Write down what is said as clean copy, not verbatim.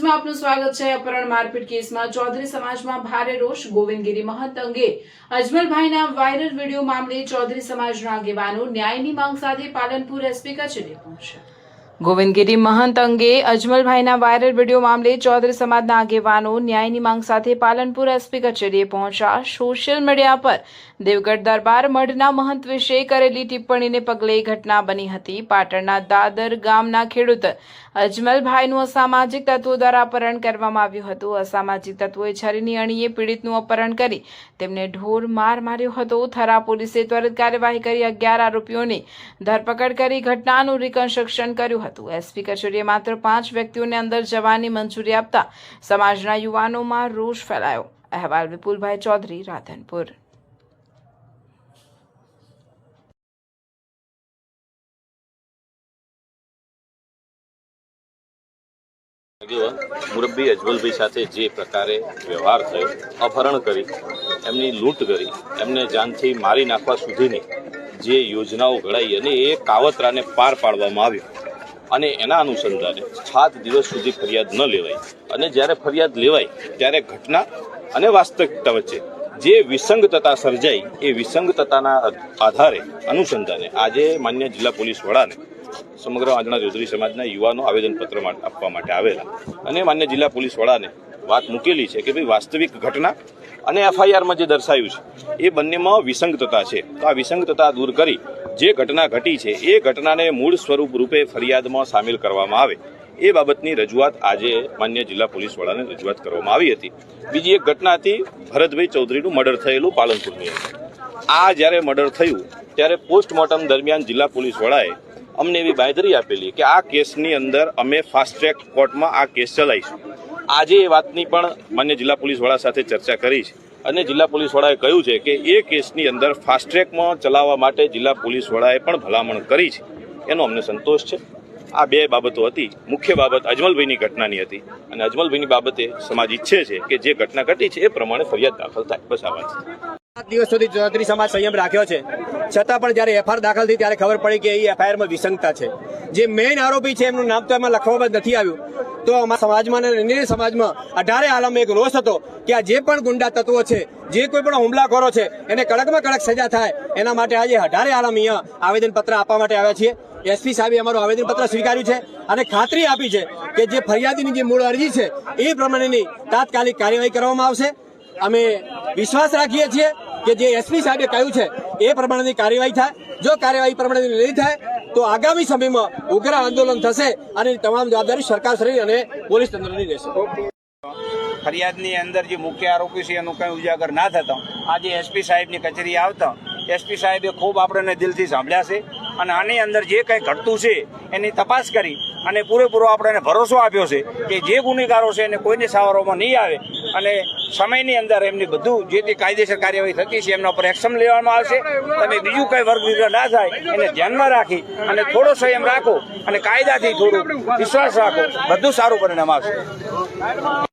ન્યૂઝમાં આપનું સ્વાગત છે। અપહરણ મારપીટ કેસમાં ચૌધરી સમાજમાં ભારે રોષ। ગોવિંદગીરી મહંત અંગે અજમલભાઈના વાયરલ વિડીયો મામલે ચૌધરી સમાજના આગેવાનો ન્યાયની માંગ સાથે પાલનપુર એસપી કચેરીએ પહોંચ્યા। ગોવિંદગીરી મહંત અંગે અજમલભાઈના વાયરલ વિડીયો મામલે ચૌધરી સમાજના આગેવાનો ન્યાયની માંગ સાથે પાલનપુર એસપી કચેરીએ પહોંચ્યા। સોશિયલ મીડિયા પર દેવગઢ દરબાર મઢના મહંત વિશે કરેલી ટિપ્પણીને પગલે ઘટના બની હતી। પાટણના દાદર ગામના ખેડૂત અજમલભાઈનું અસામાજિક તત્વો દ્વારા અપહરણ કરવામાં આવ્યું હતું। અસામાજિક તત્વોએ છરીની અણીએ પીડિતનું અપહરણ કરી તેમને ઢોર માર માર્યો હતો। થરા પોલીસે ત્વરિત કાર્યવાહી કરી 11 આરોપીઓની ધરપકડ કરી ઘટનાનું રિકન્સ્ટ્રક્શન કર્યું હતું। એસપી કચેરીએ માત્ર 5 વ્યક્તિઓને અંદર જવાની મંજૂરી આપતા સમાજના યુવાનોમાં રોષ ફેલાયો। અહેવાલ વિપુલભાઈ ચૌધરી, રાધનપુર। મુરબ્બી અજમલભાઈ સાથે જે પ્રકારે વ્યવહાર થયો, અપહરણ કરી, એમની લૂંટ કરી, એમને જાનથી મારી નાખવા સુધીની જે યોજનાઓ ઘડાઈ અને એ કાવતરાને પાર પાડવામાં આવ્યો અને એના અનુસંધાને 7 દિવસ સુધી ફરિયાદ ન લેવાય અને જ્યારે ફરિયાદ લેવાય ત્યારે ઘટના અને વાસ્તવિકતા વચ્ચે જે વિસંગતતા સર્જાઈ એ વિસંગતતાના આધારે અનુસંધાને આજે માન્ય જિલ્લા પોલીસ વડાને સમગ્ર આંજણા ચૌધરી સમાજના યુવાનો આવેદનપત્ર આપવા માટે આવેલા અને માન્ય જિલ્લા પોલીસ વડાને વાત મૂકેલી છે કે ભાઈ વાસ્તવિક ઘટના અને એફઆઈઆરમાં જે દર્શાવ્યું છે એ બંનેમાં વિસંગતતા છે, તો આ વિસંગતતા દૂર કરી જે ઘટના ઘટી છે એ ઘટનાને મૂળ સ્વરૂપ રૂપે ફરિયાદમાં સામેલ કરવામાં આવે એ બાબતની રજૂઆત આજે માન્ય જિલ્લા પોલીસ વડાને રજૂઆત કરવામાં આવી હતી। બીજી એક ઘટના હતી ભરતભાઈ ચૌધરીનું મર્ડર થયેલું પાલનપુરની અંદર। આ જ્યારે મર્ડર થયું ત્યારે પોસ્ટમોર્ટમ દરમિયાન જિલ્લા પોલીસ વડાએ અમને એવી બાંયધરી આપેલી કે આ કેસની અંદર અમે ફાસ્ટ ટ્રેક કોર્ટમાં આ કેસ ચલાવીશું। આજે એ વાતની પણ માન્ય જિલ્લા પોલીસ વડા સાથે ચર્ચા કરી છે અને જિલ્લા પોલીસ વડાએ કહ્યું છે કે એ કેસની અંદર ફાસ્ટ ટ્રેકમાં ચલાવવા માટે જિલ્લા પોલીસ વડાએ પણ ભલામણ કરી છે, એનો અમને સંતોષ છે। આ 2 બાબતો હતી। મુખ્ય બાબત અજમલભાઈની ઘટનાની હતી અને અજમલભાઈની બાબતે સમાજ ઈચ્છે છે કે જે ઘટના ઘટી છે એ પ્રમાણે ફરિયાદ દાખલ થાય, બસ આ વાત છે। 7 દિવસ સુધી ચૌધરી સમાજ સંયમ રાખ્યો છે, છતાં પણ જ્યારે એફઆઈઆર દાખલ થઈ ત્યારે ખબર પડી કે એ એફઆઈઆરમાં વિસંગતતા છે। જે મેઇન આરોપી છે એમનું નામ તો એમાં લખવામાં નથી આવ્યું, તો અમારા સમાજમાં અને અન્ય સમાજમાં 18 આલમ એક રોષ હતો કે આ જે પણ ગુંડા તત્વો છે, જે કોઈ પણ હુમલાખોરો છે એને કડકમાં કડક સજા થાય એના માટે આજે 18 આલમ અહીંયા આવેદનપત્ર આપવા માટે આવ્યા છીએ। એસપી સાહેબે અમારું આવેદનપત્ર સ્વીકાર્યું છે અને ખાતરી આપી છે કે જે ફરિયાદીની જે મૂળ અરજી છે એ પ્રમાણેની તાત્કાલિક કાર્યવાહી કરવામાં આવશે। અમે વિશ્વાસ રાખીએ છીએ કે જે એસપી સાહેબે કહ્યું છે એ પ્રમાણેની કાર્યવાહી થાય। જો કાર્યવાહી પ્રમાણેની નહીં થાય તો આગામી સમયમાં ઉગ્ર આંદોલન થશે અને તમામ જવાબદારી સરકારશ્રી અને પોલીસ તંત્રની રહેશે। ફરિયાદની અંદર જે મુખ્ય આરોપી છે એનું કંઈ ઉજાગર ના થતા આજે એસપી સાહેબની કચેરી આવતા એસપી સાહેબે ખૂબ આપણને દિલથી સાંભળ્યા છે અને આની અંદર જે કંઈ ઘટતું છે એની તપાસ કરી અને પૂરેપૂરો આપણને ભરોસો આપ્યો છે કે જે ગુનેગારો છે એને કોઈને સાવરવામાં નહીં આવે અને સમયની અંદર એમની બધું જે તે કાયદેસર કાર્યવાહી થતી છે એમના પર એક્શન લેવામાં આવશે। તમે બીજું કંઈ વર્ગ વિગ્રહ ના થાય એને ધ્યાનમાં રાખી અને થોડો સંયમ રાખો અને કાયદાથી થોડું વિશ્વાસ રાખો, બધું સારું પરિણામ આવશે।